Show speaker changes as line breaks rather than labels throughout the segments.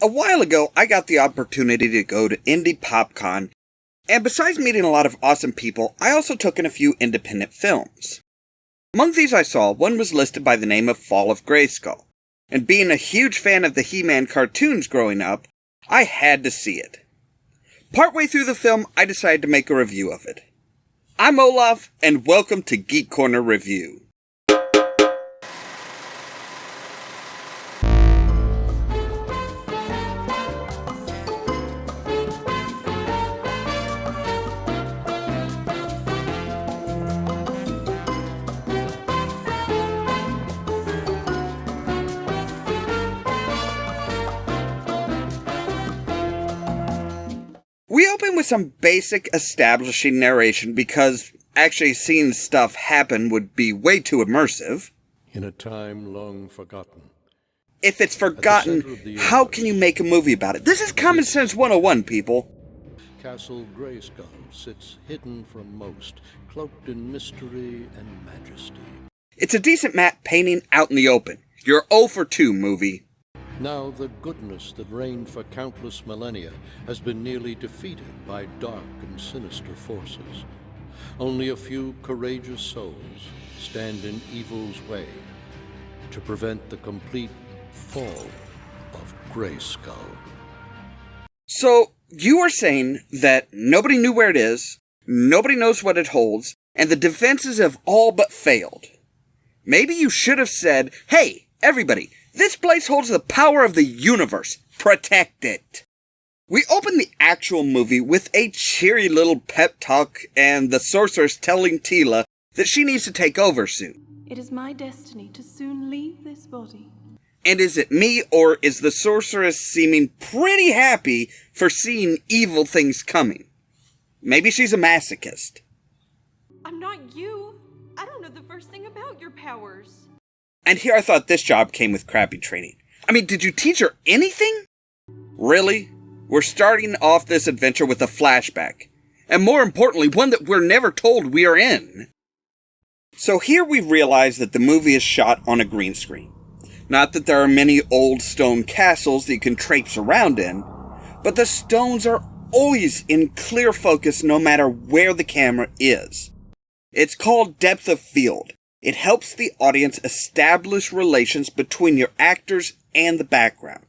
A while ago, I got the opportunity to go to Indie PopCon, and besides meeting a lot of awesome people, I also took in a few independent films. Among these I saw, one was listed by the name of Fall of Grayskull, and being a huge fan of the He-Man cartoons growing up, I had to see it. Partway through the film, I decided to make a review of it. I'm Ollamh, and welcome to Geek Corner Review. We open with some basic establishing narration because actually seeing stuff happen would be way too immersive.
In a time long forgotten.
If it's forgotten, how can you make a movie about it? This is Common Sense 101, people.
Castle Grayskull sits hidden from most, cloaked in mystery and majesty.
It's a decent matte painting out in the open. You're 0 for 2, movie.
Now the goodness that reigned for countless millennia has been nearly defeated by dark and sinister forces. Only a few courageous souls stand in evil's way to prevent the complete fall of Grayskull.
So, you are saying that nobody knew where it is, nobody knows what it holds, and the defenses have all but failed. Maybe you should have said, hey, everybody, this place holds the power of the universe. Protect it. We open the actual movie with a cheery little pep talk and the sorceress telling Teela that she needs to take over soon.
It is my destiny to soon leave this body.
And is it me, or is the sorceress seeming pretty happy for seeing evil things coming? Maybe she's a masochist.
I'm not you. I don't know the first thing about your powers.
And here I thought this job came with crappy training. I mean, did you teach her anything? Really? We're starting off this adventure with a flashback. And more importantly, one that we're never told we are in. So here we realize that the movie is shot on a green screen. Not that there are many old stone castles that you can traipse around in, but the stones are always in clear focus no matter where the camera is. It's called depth of field. It helps the audience establish relations between your actors and the background.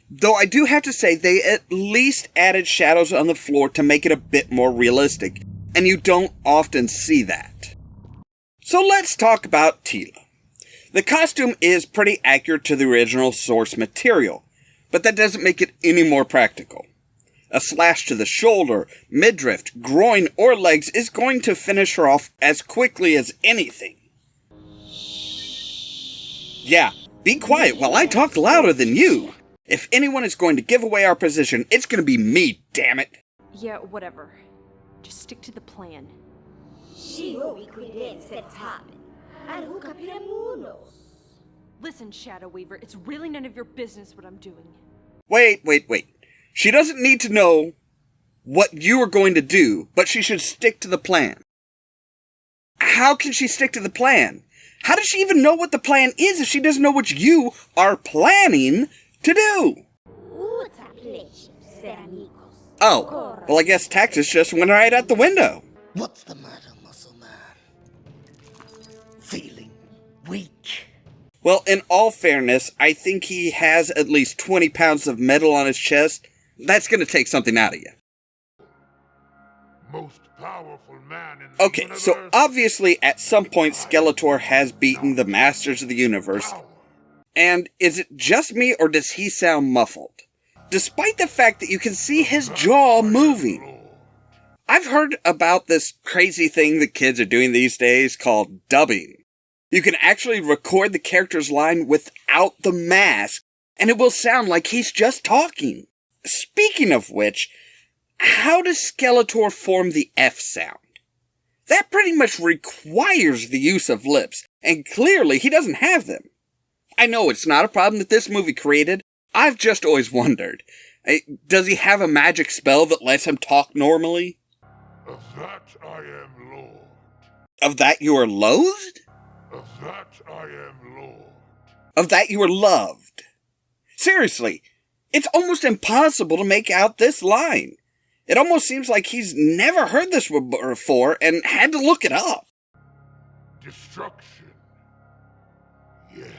Though I do have to say they at least added shadows on the floor to make it a bit more realistic, and you don't often see that. So let's talk about Teela. The costume is pretty accurate to the original source material, but that doesn't make it any more practical. A slash to the shoulder, midriff, groin, or legs is going to finish her off as quickly as anything. Yeah, be quiet while I talk louder than you. If anyone is going to give away our position, it's going to be me, damn it.
Yeah, whatever. Just stick to the plan. Listen, Shadow Weaver, it's really none of your business what I'm doing.
Wait. She doesn't need to know what you are going to do, but she should stick to the plan. How can she stick to the plan? How does she even know what the plan is if she doesn't know what you are planning to do? Oh, well I guess Taxus just went right out the window.
What's the matter, muscle man? Feeling weak?
Well, in all fairness, I think he has at least 20 pounds of metal on his chest. That's gonna take something out of you.
Most powerful man in the
Okay,
universe.
so obviously at some point Skeletor has beaten the Masters of the Universe. And is it just me, or does he sound muffled? Despite the fact that you can see his jaw moving. I've heard about this crazy thing that kids are doing these days called dubbing. You can actually record the character's line without the mask, and it will sound like he's just talking. Speaking of which, how does Skeletor form the F sound? That pretty much requires the use of lips, and clearly he doesn't have them. I know it's not a problem that this movie created. I've just always wondered. Does he have a magic spell that lets him talk normally?
Of that I am Lord.
Of that you are loathed?
Of that I am Lord.
Of that you are loved? Seriously, It's almost impossible to make out this line. It almost seems like he's never heard this before and had to look it up.
Destruction. Yes.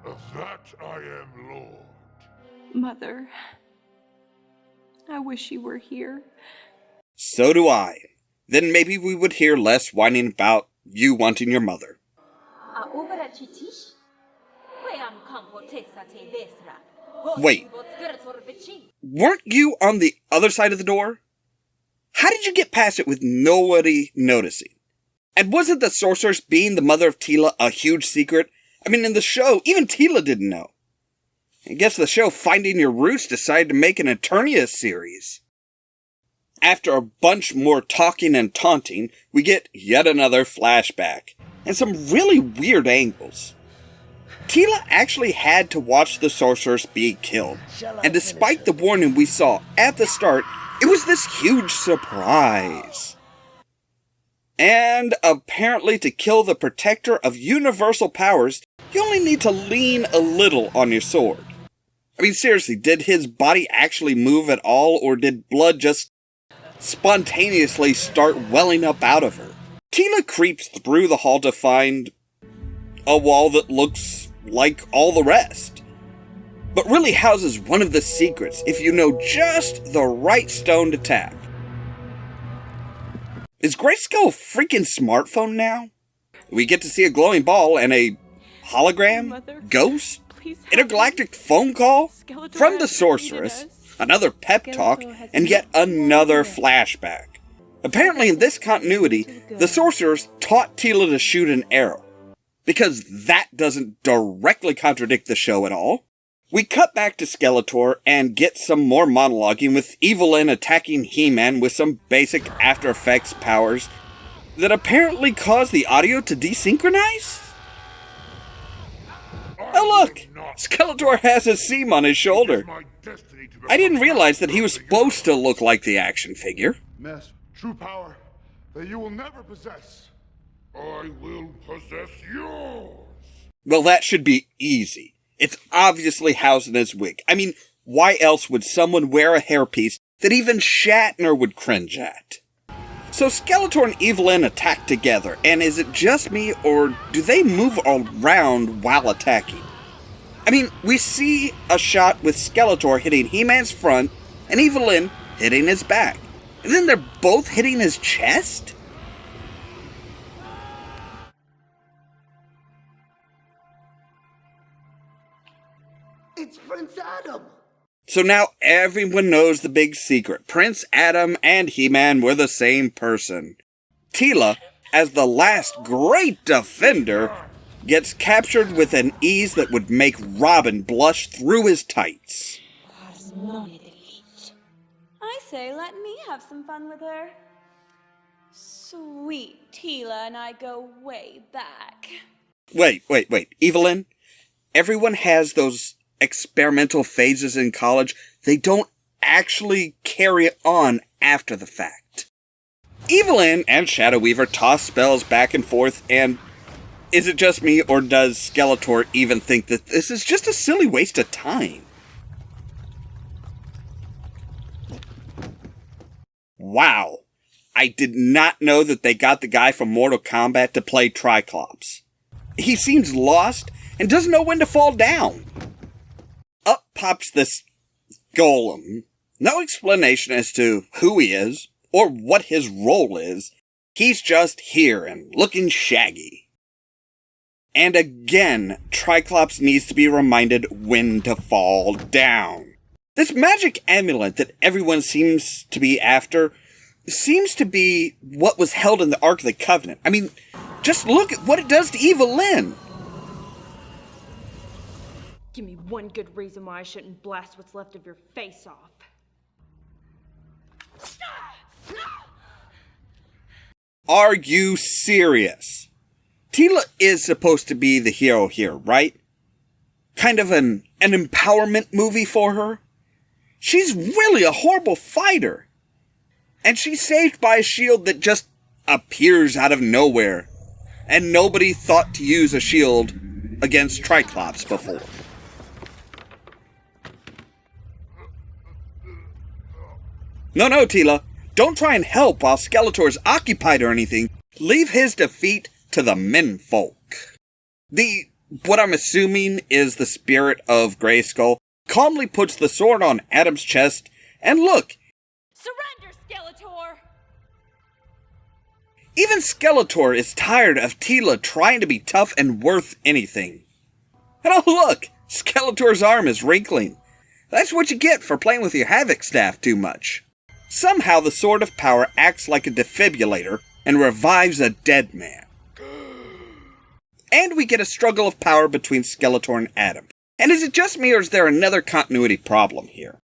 Of that I am Lord.
Mother, I wish you were here.
So do I. Then maybe we would hear less whining about you wanting your mother. Wait, weren't you on the other side of the door? How did you get past it with nobody noticing? And wasn't the sorceress being the mother of Tila a huge secret? I mean, in the show, even Tila didn't know. I guess the show Finding Your Roots decided to make an Eternia series. After a bunch more talking and taunting, we get yet another flashback, and some really weird angles. Tila actually had to watch the sorceress be killed, and despite the warning we saw at the start, it was this huge surprise. And apparently to kill the protector of universal powers, you only need to lean a little on your sword. I mean, seriously, did his body actually move at all, or did blood just spontaneously start welling up out of her? Tila creeps through the hall to find a wall that looks like all the rest, but really houses one of the secrets if you know just the right stone to tap. Is Grayskull a freaking smartphone now? We get to see a glowing ball and a hologram?
Mother,
ghost?
please help
Intergalactic phone call?
Skeletor
From the
has
sorceress?
defeated us.
Another pep talk?
Skeletor
And
has
yet
not
another
defeated us.
flashback. Apparently in this continuity, the sorceress taught Tila to shoot an arrow, because that doesn't directly contradict the show at all. We cut back to Skeletor and get some more monologuing with Evelyn attacking He-Man with some basic After Effects powers that apparently cause the audio to desynchronize? Oh look! Skeletor has a seam on his shoulder. I didn't realize that he was supposed to look like the action figure.
Master, true power that you will never possess. I will possess yours.
Well, that should be easy. It's obviously housed in his wig. I mean, why else would someone wear a hairpiece that even Shatner would cringe at? So Skeletor and Evelyn attack together, and is it just me, or do they move around while attacking? I mean, we see a shot with Skeletor hitting He-Man's front, and Evelyn hitting his back. And then they're both hitting his chest?
It's Prince Adam!
So now everyone knows the big secret. Prince Adam and He-Man were the same person. Tila, as the last great defender, gets captured with an ease that would make Robin blush through his tights.
I say, let me have some fun with her. Sweet Tila and I go way back.
Wait. Evelyn, everyone has those experimental phases in college. They don't actually carry on after the fact. Evelyn and Shadow Weaver toss spells back and forth, and is it just me, or does Skeletor even think that this is just a silly waste of time? Wow. I did not know that they got the guy from Mortal Kombat to play Triclops. He seems lost and doesn't know when to fall down. Up pops this golem. No explanation as to who he is or what his role is. He's just here and looking shaggy. And again, Triclops needs to be reminded when to fall down. This magic amulet that everyone seems to be after seems to be what was held in the Ark of the Covenant. I mean, just look at what it does to Evelyn.
Give me one good reason why I shouldn't blast what's left of your face off.
Are you serious? Tila is supposed to be the hero here, right? Kind of an empowerment movie for her? She's really a horrible fighter. And she's saved by a shield that just appears out of nowhere. And nobody thought to use a shield against Triclops before. No, Tila. Don't try and help while Skeletor's occupied or anything. Leave his defeat to the menfolk. What I'm assuming is the spirit of Grayskull calmly puts the sword on Adam's chest, and look!
Surrender, Skeletor!
Even Skeletor is tired of Tila trying to be tough and worth anything. And oh look! Skeletor's arm is wrinkling. That's what you get for playing with your Havoc staff too much. Somehow the Sword of Power acts like a defibrillator and revives a dead man. And we get a struggle of power between Skeletor and Adam. And is it just me or is there another continuity problem here?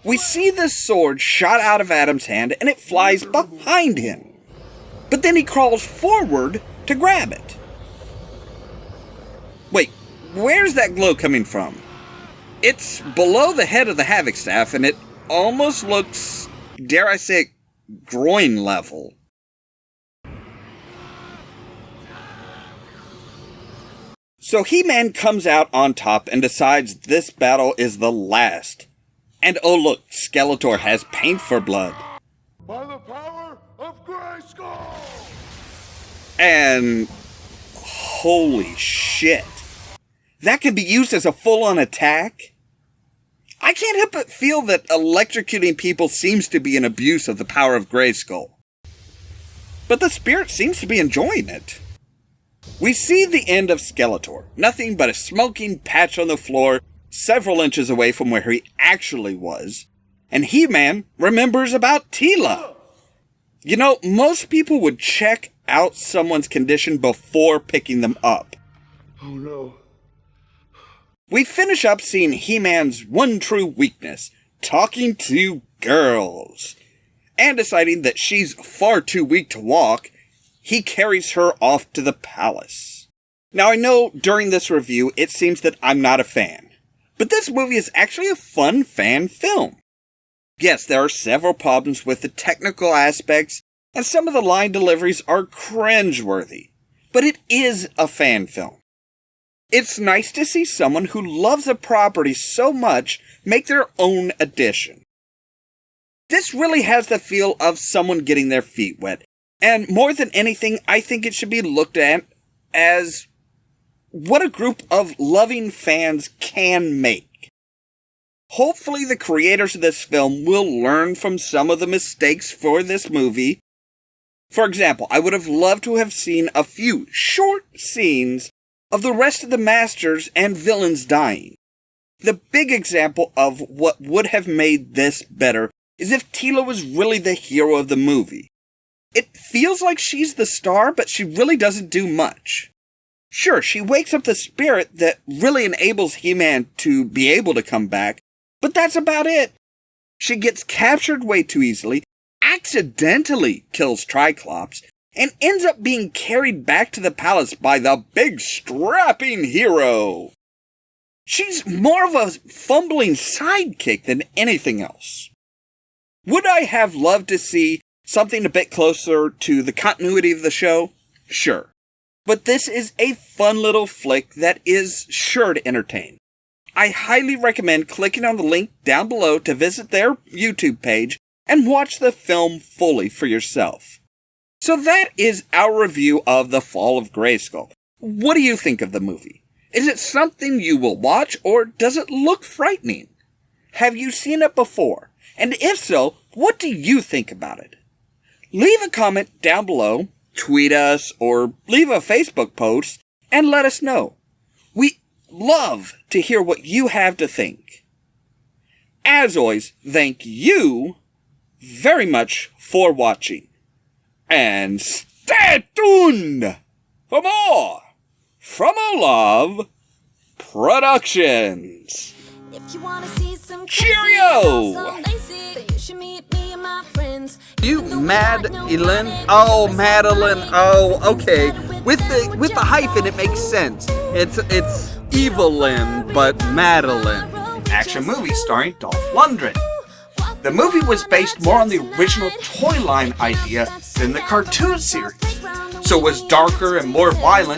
We see the sword shot out of Adam's hand and it flies behind him. But then he crawls forward to grab it. Wait, where's that glow coming from? It's below the head of the Havoc staff and it almost looks, dare I say, groin level. So He-Man comes out on top and decides this battle is the last. And oh look, Skeletor has paint for blood.
By the power of Grayskull!
And holy shit. That could be used as a full-on attack? I can't help but feel that electrocuting people seems to be an abuse of the power of Grayskull. But the spirit seems to be enjoying it. We see the end of Skeletor, nothing but a smoking patch on the floor several inches away from where he actually was, and He-Man remembers about Tila. You know, most people would check out someone's condition before picking them up.
Oh no.
We finish up seeing He-Man's one true weakness, talking to girls. And deciding that she's far too weak to walk, he carries her off to the palace. Now I know during this review it seems that I'm not a fan, but this movie is actually a fun fan film. Yes, there are several problems with the technical aspects, and some of the line deliveries are cringeworthy, but it is a fan film. It's nice to see someone who loves a property so much make their own edition. This really has the feel of someone getting their feet wet, and more than anything, I think it should be looked at as what a group of loving fans can make. Hopefully the creators of this film will learn from some of the mistakes for this movie. For example, I would have loved to have seen a few short scenes of the rest of the masters and villains dying. The big example of what would have made this better is if Tila was really the hero of the movie. It feels like she's the star, but she really doesn't do much. Sure, she wakes up the spirit that really enables He-Man to be able to come back, but that's about it. She gets captured way too easily, accidentally kills Triclops, and ends up being carried back to the palace by the big strapping hero. She's more of a fumbling sidekick than anything else. Would I have loved to see something a bit closer to the continuity of the show? Sure. But this is a fun little flick that is sure to entertain. I highly recommend clicking on the link down below to visit their YouTube page and watch the film fully for yourself. So that is our review of The Fall of Grayskull. What do you think of the movie? Is it something you will watch, or does it look frightening? Have you seen it before? And if so, what do you think about it? Leave a comment down below, tweet us, or leave a Facebook post, and let us know. We love to hear what you have to think. As always, thank you very much for watching. And stay tuned for more from Ollamh Productions.
If you wanna see some
Cheerio! You Madeline? Oh, Madeline. Oh, okay. With the hyphen, it makes sense. It's Evelyn, but Madeline. Action movie starring Dolph Lundgren. The movie was based more on the original toy line idea than the cartoon series, so it was darker and more violent,